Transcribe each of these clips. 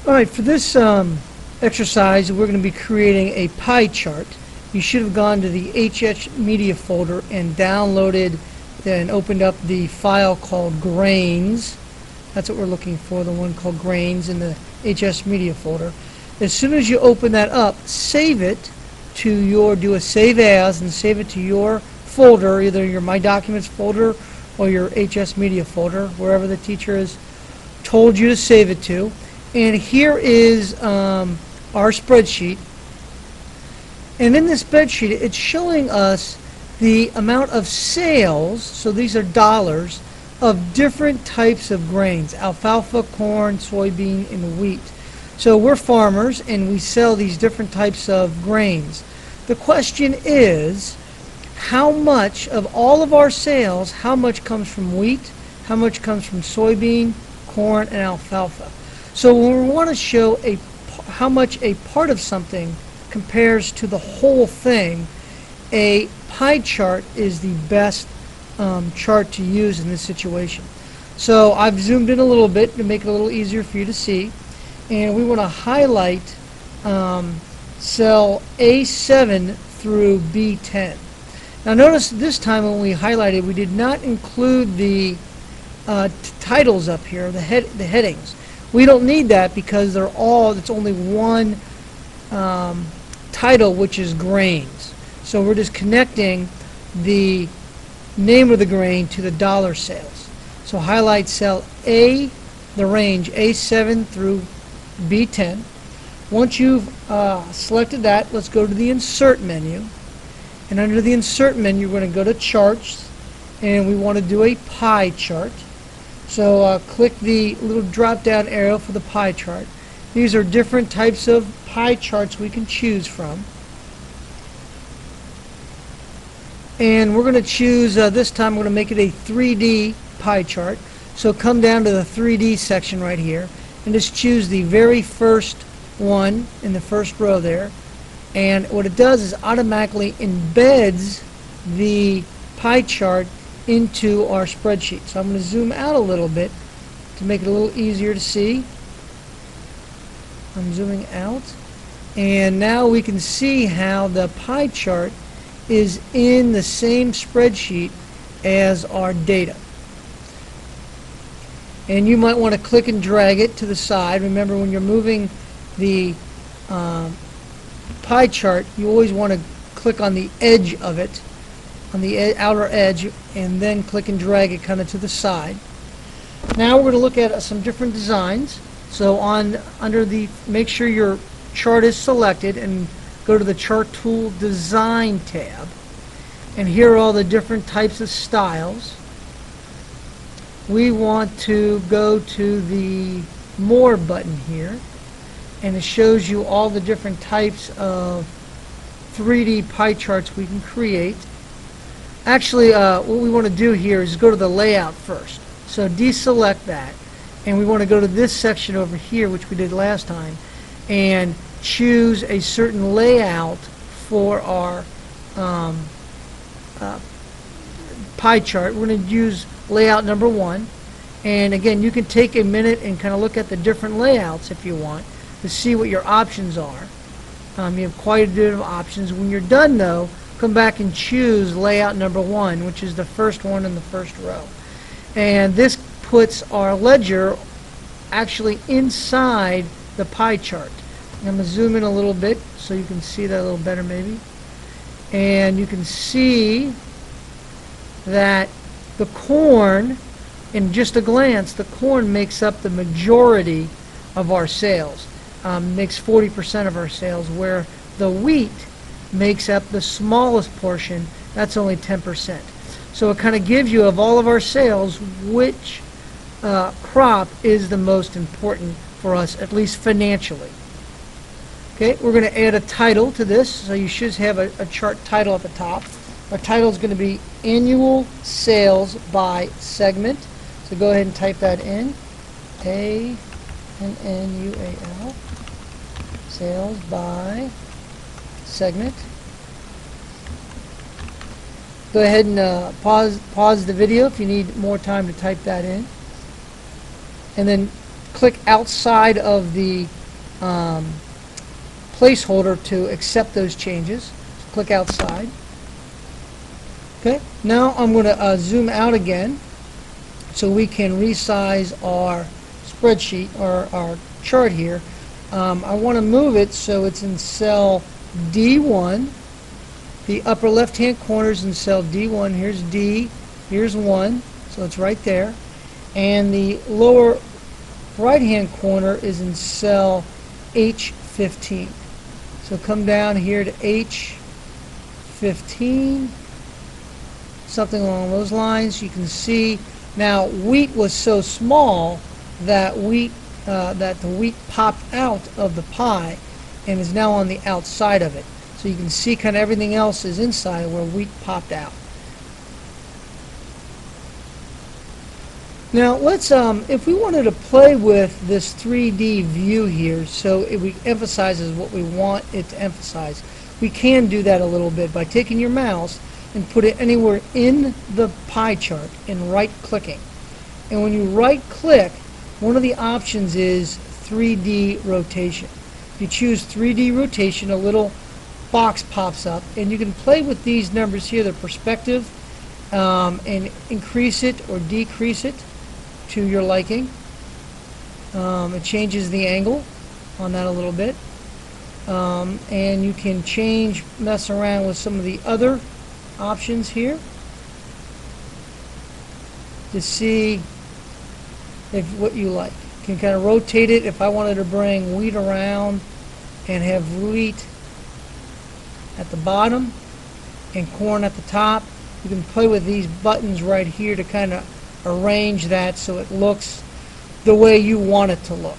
All right, for this exercise, we're going to be creating a pie chart. You should have gone to the HS Media folder and downloaded and opened up the file called Grains. That's what we're looking for, the one called Grains in the HS Media folder. As soon as you open that up, save it to do a save as and save it to your folder, either your My Documents folder or your HS Media folder, wherever the teacher has told you to save it to. And here is our spreadsheet. And in this spreadsheet, it's showing us the amount of sales, so these are dollars, of different types of grains: alfalfa, corn, soybean, and wheat. So we're farmers and we sell these different types of grains. The question is, how much of all of our sales, how much comes from wheat, how much comes from soybean, corn, and alfalfa? So when we want to show how much a part of something compares to the whole thing, a pie chart is the best chart to use in this situation. So I've zoomed in a little bit to make it a little easier for you to see, and we want to highlight cell A7 through B10. Now notice this time when we highlighted, we did not include the titles up here, the headings. We don't need that because it's only one title, which is grains. So we're just connecting the name of the grain to the dollar sales. So highlight cell A, the range A7 through B10. Once you've selected that, let's go to the Insert menu. And under the Insert menu, we're going to go to Charts, and we want to do a pie chart. So click the little drop-down arrow for the pie chart. These are different types of pie charts we can choose from. And we're going to choose, this time we're going to make it a 3D pie chart. So come down to the 3D section right here and just choose the very first one in the first row there. And what it does is automatically embeds the pie chart into our spreadsheet. So I'm going to zoom out a little bit to make it a little easier to see. I'm zooming out, and now we can see how the pie chart is in the same spreadsheet as our data. And you might want to click and drag it to the side. Remember, when you're moving the pie chart, you always want to click on the edge of it, on the outer edge, and then click and drag it kind of to the side. Now we're going to look at some different designs. So make sure your chart is selected and go to the Chart Tool Design tab. And here are all the different types of styles. We want to go to the More button here, and it shows you all the different types of 3D pie charts we can create. Actually, what we want to do here is go to the layout first. So deselect that, and we want to go to this section over here, which we did last time, and choose a certain layout for our pie chart. We're going to use layout number 1. And again, you can take a minute and kind of look at the different layouts if you want to see what your options are. You have quite a bit of options. When you're done, though, come back and choose layout number 1, which is the first one in the first row. And this puts our ledger actually inside the pie chart. I'm going to zoom in a little bit so you can see that a little better maybe. And you can see that the corn, in just a glance, the corn makes up the majority of our sales. Makes 40% of our sales, where the wheat makes up the smallest portion. That's only 10%. So it kind of gives you, of all of our sales, which crop is the most important for us, at least financially. Okay, we're going to add a title to this, so you should have a chart title at the top. Our title is going to be Annual Sales by Segment. So go ahead and type that in. A-N-N-U-A-L. Sales by segment. Go ahead and pause the video if you need more time to type that in. And then click outside of the placeholder to accept those changes. So click outside. Okay, now I'm going to zoom out again so we can resize our spreadsheet or our chart here. I want to move it so it's in cell D1. The upper left hand corner is in cell D1. Here's D, here's 1, so it's right there. And the lower right hand corner is in cell H15. So come down here to H15, something along those lines. You can see now wheat was so small that the wheat popped out of the pie and is now on the outside of it. So you can see kind of everything else is inside where wheat popped out. Now let's, if we wanted to play with this 3D view here so it emphasizes what we want it to emphasize, we can do that a little bit by taking your mouse and put it anywhere in the pie chart and right-clicking. And when you right-click, one of the options is 3D rotation. If you choose 3D rotation, a little box pops up, and you can play with these numbers here, the perspective, and increase it or decrease it to your liking. It changes the angle on that a little bit. And you can mess around with some of the other options here to see what you like. You can kind of rotate it. If I wanted to bring wheat around and have wheat at the bottom and corn at the top, you can play with these buttons right here to kind of arrange that so it looks the way you want it to look.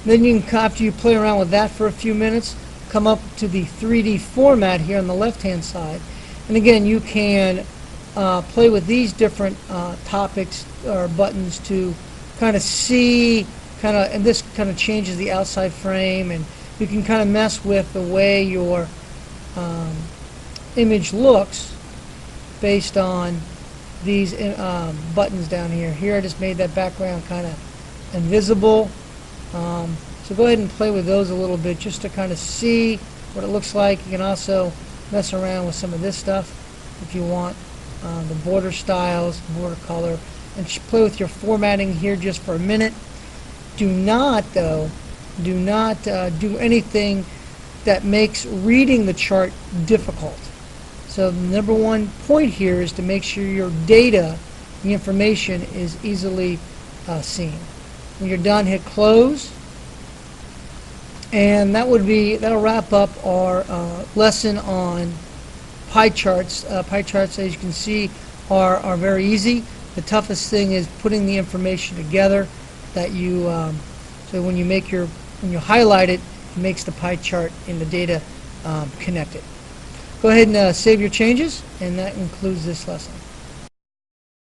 Then you can, after you play around with that for a few minutes, come up to the 3D format here on the left hand side, and again you can play with these different topics or buttons to kind of see and this kind of changes the outside frame, and you can kind of mess with the way your image looks based on these buttons down here. Here I just made that background kind of invisible. So go ahead and play with those a little bit just to kind of see what it looks like. You can also mess around with some of this stuff if you want, the border styles, border color, and play with your formatting here just for a minute. Do not, though, do anything that makes reading the chart difficult. So the number one point here is to make sure your data, the information, is easily seen. When you're done, hit close, and that'll wrap up our lesson on pie charts. Pie charts, as you can see, are very easy. The toughest thing is putting the information together that you so when you highlight it, it makes the pie chart and the data connected. Go ahead and save your changes, and that concludes this lesson.